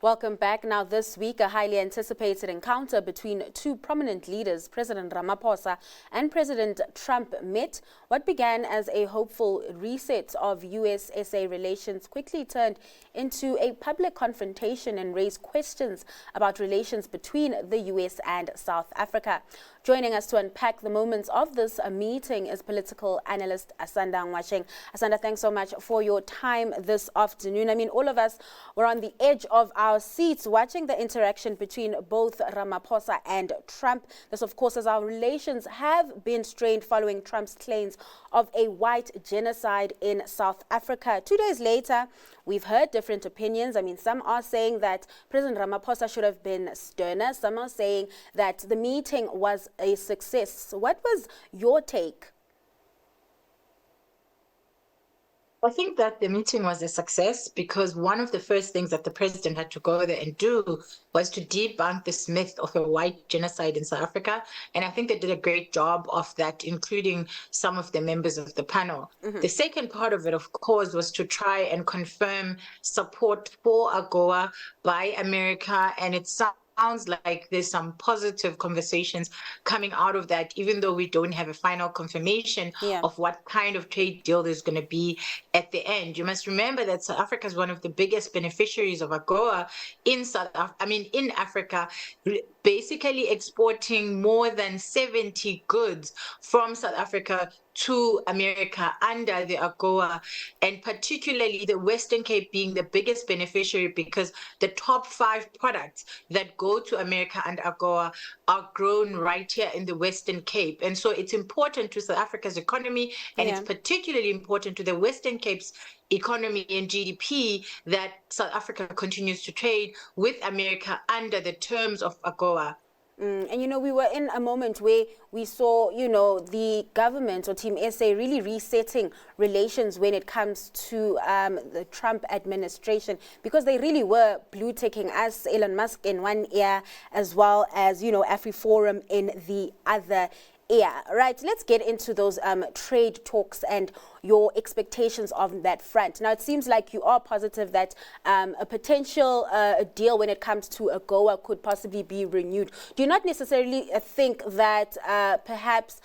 Welcome back. Now, this week, a highly anticipated encounter between two prominent leaders, President Ramaphosa and President Trump, met. What began as a hopeful reset of US-SA relations quickly turned into a public confrontation and raised questions about relations between the US and South Africa. Joining us to unpack the moments of this meeting is political analyst Asanda Ngoasheng. Asanda, thanks so much for your time this afternoon. I mean, all of us were on the edge of our seats watching the interaction between both Ramaphosa and Trump. This, of course, as our relations have been strained following Trump's claims of a white genocide in South Africa. 2 days later, we've heard different opinions. I mean, some are saying that President Ramaphosa should have been sterner. Some are saying that the meeting was a success. What was your take? I think that the meeting was a success because one of the first things that the president had to go there and do was to debunk this myth of a white genocide in South Africa. And I think they did a great job of that, including some of the members of the panel. The second part of it, of course, was to try and confirm support for AGOA by America. And it sounds like there's some positive conversations coming out of that, even though we don't have a final confirmation of what kind of trade deal there's going to be at the end. You must remember that South Africa is one of the biggest beneficiaries of AGOA in Africa, basically exporting more than 70 goods from South Africa to America under the AGOA, and particularly the Western Cape being the biggest beneficiary because the top 5 products that go to America under AGOA are grown right here in the Western Cape. And so it's important to South Africa's economy, and it's particularly important to the Western Cape's economy and GDP that South Africa continues to trade with America under the terms of AGOA. And, you know, we were in a moment where we saw, you know, the government or Team SA really resetting relations when it comes to the Trump administration, because they really were blue-ticking us, Elon Musk in one ear, as well as, you know, AfriForum in the other. Yeah, right. Let's get into those trade talks and your expectations on that front. Now, it seems like you are positive that a potential deal when it comes to AGOA could possibly be renewed. Do you not necessarily think that perhaps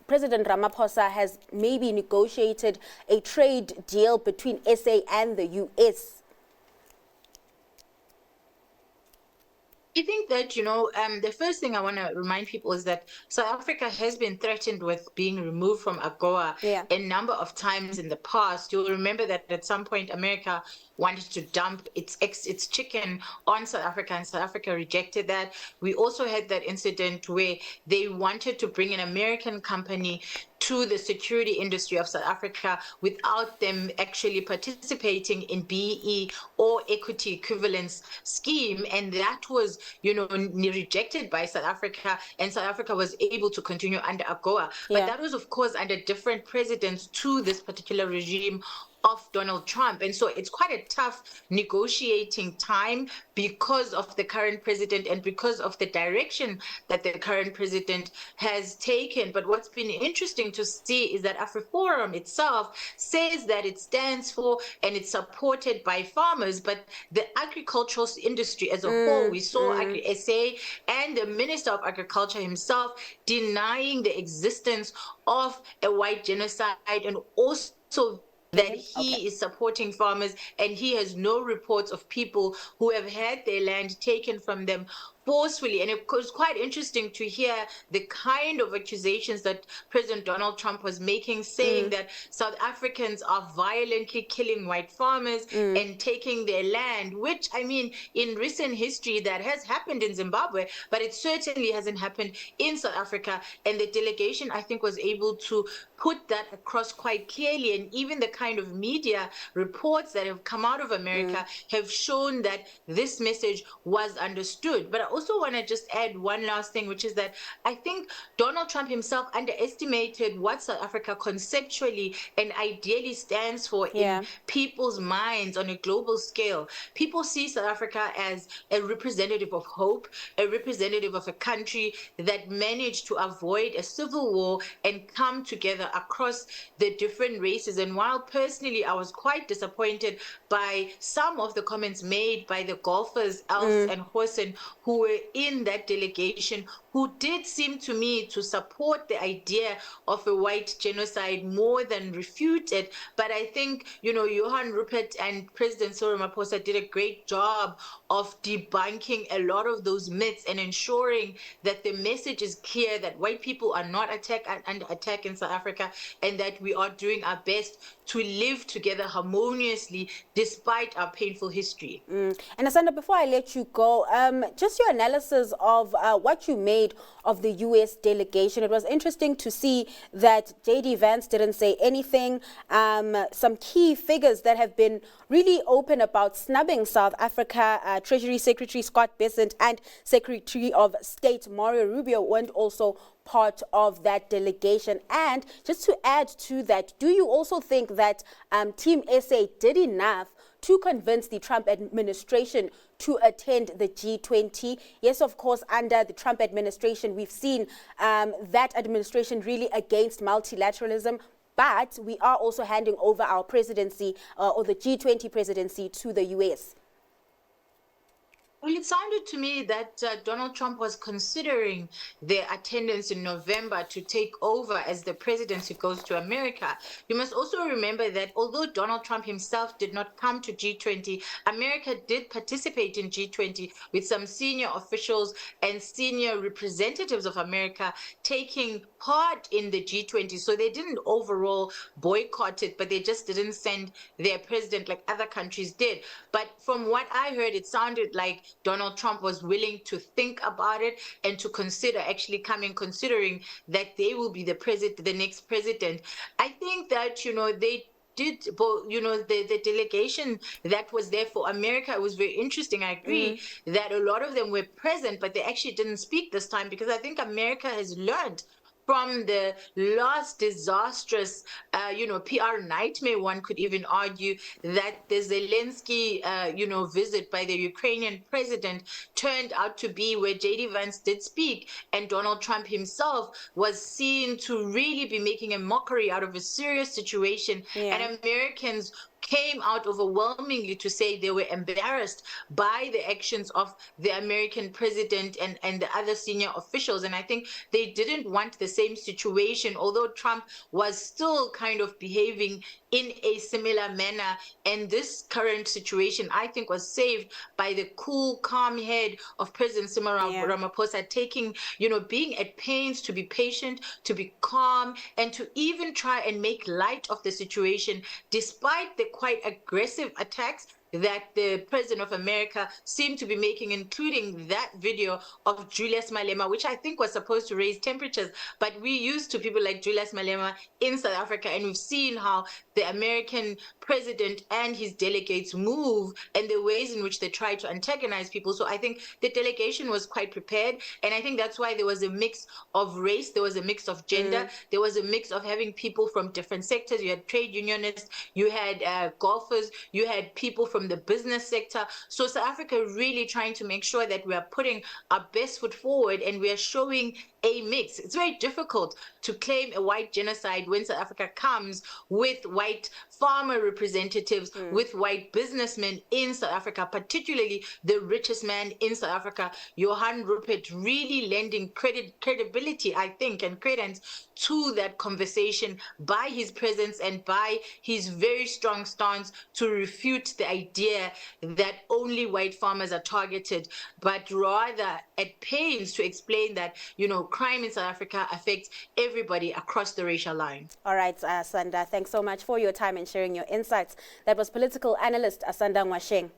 President Ramaphosa has maybe negotiated a trade deal between SA and the US? I think that, you know, the first thing I want to remind people is that South Africa has been threatened with being removed from AGOA a number of times in the past. You'll remember that at some point America wanted to dump its chicken on South Africa, and South Africa rejected that. We also had that incident where they wanted to bring an American company to the security industry of South Africa without them actually participating in BEE or equity equivalence scheme. And that was, you know, rejected by South Africa, and South Africa was able to continue under AGOA. But that was, of course, under different presidents to this particular regime of Donald Trump. And so it's quite a tough negotiating time because of the current president and because of the direction that the current president has taken. But what's been interesting to see is that AfriForum itself says that it stands for and it's supported by farmers, but the agricultural industry as a whole, we saw Agri-SA and the Minister of Agriculture himself denying the existence of a white genocide, and also that he is supporting farmers, and he has no reports of people who have had their land taken from them forcefully. And it was quite interesting to hear the kind of accusations that President Donald Trump was making, saying that South Africans are violently killing white farmers and taking their land, which, I mean, in recent history, that has happened in Zimbabwe, but it certainly hasn't happened in South Africa. And the delegation, I think, was able to put that across quite clearly. And even the kind of media reports that have come out of America have shown that this message was understood. But I also want to just add one last thing, which is that I think Donald Trump himself underestimated what South Africa conceptually and ideally stands for in people's minds on a global scale. People see South Africa as a representative of hope, a representative of a country that managed to avoid a civil war and come together across the different races. And while personally I was quite disappointed by some of the comments made by the golfers, Els and Horsen, who were in that delegation, who did seem to me to support the idea of a white genocide more than refute it. But I think, Johan Rupert and President Cyril Ramaphosa did a great job of debunking a lot of those myths and ensuring that the message is clear that white people are not under attack in South Africa, and that we are doing our best to live together harmoniously despite our painful history. And Asanda, before I let you go, just your analysis of what you made of the U.S. delegation. It was interesting to see that J.D. Vance didn't say anything. Some key figures that have been really open about snubbing South Africa, Treasury Secretary Scott Bessent and Secretary of State Mario Rubio weren't also part of that delegation. And just to add to that, do you also think that Team SA did enough to convince the Trump administration to attend the G20? Yes, of course, under the Trump administration, we've seen that administration really against multilateralism. But we are also handing over our presidency or the G20 presidency to the U.S. Well, it sounded to me that Donald Trump was considering their attendance in November to take over as the presidency goes to America. You must also remember that although Donald Trump himself did not come to G20, America did participate in G20 with some senior officials and senior representatives of America taking part in the G20. So they didn't overall boycott it, but they just didn't send their president like other countries did. But from what I heard, it sounded like Donald Trump was willing to think about it and to consider actually considering that they will be the next president. I think that, they did both, the delegation that was there for America, it was very interesting. I agree that a lot of them were present, but they actually didn't speak this time because I think America has learned from the last disastrous, PR nightmare, one could even argue, that the Zelensky, visit by the Ukrainian president turned out to be where J.D. Vance did speak, and Donald Trump himself was seen to really be making a mockery out of a serious situation, and Americans came out overwhelmingly to say they were embarrassed by the actions of the American president and the other senior officials. And I think they didn't want the same situation, although Trump was still kind of behaving in a similar manner. And this current situation, I think, was saved by the cool, calm head of President Cyril Ramaphosa taking, being at pains to be patient, to be calm, and to even try and make light of the situation, despite the quite aggressive attacks that the President of America seemed to be making, including that video of Julius Malema, which I think was supposed to raise temperatures. But we're used to people like Julius Malema in South Africa, and we've seen how the American president and his delegates move and the ways in which they try to antagonize people. So I think the delegation was quite prepared, and I think that's why there was a mix of race, there was a mix of gender, there was a mix of having people from different sectors. You had trade unionists, you had golfers, you had people from the business sector. So South Africa really trying to make sure that we are putting our best foot forward and we are showing a mix. It's very difficult to claim a white genocide when South Africa comes with white farmer representatives, with white businessmen in South Africa, particularly the richest man in South Africa, Johan Rupert, really lending credibility, I think, and credence to that conversation by his presence and by his very strong stance to refute the idea that only white farmers are targeted, but rather at pains to explain that, crime in South Africa affects everybody across the racial line. All right, Asanda, thanks so much for your time and sharing your insights. That was political analyst Asanda Ngoasheng.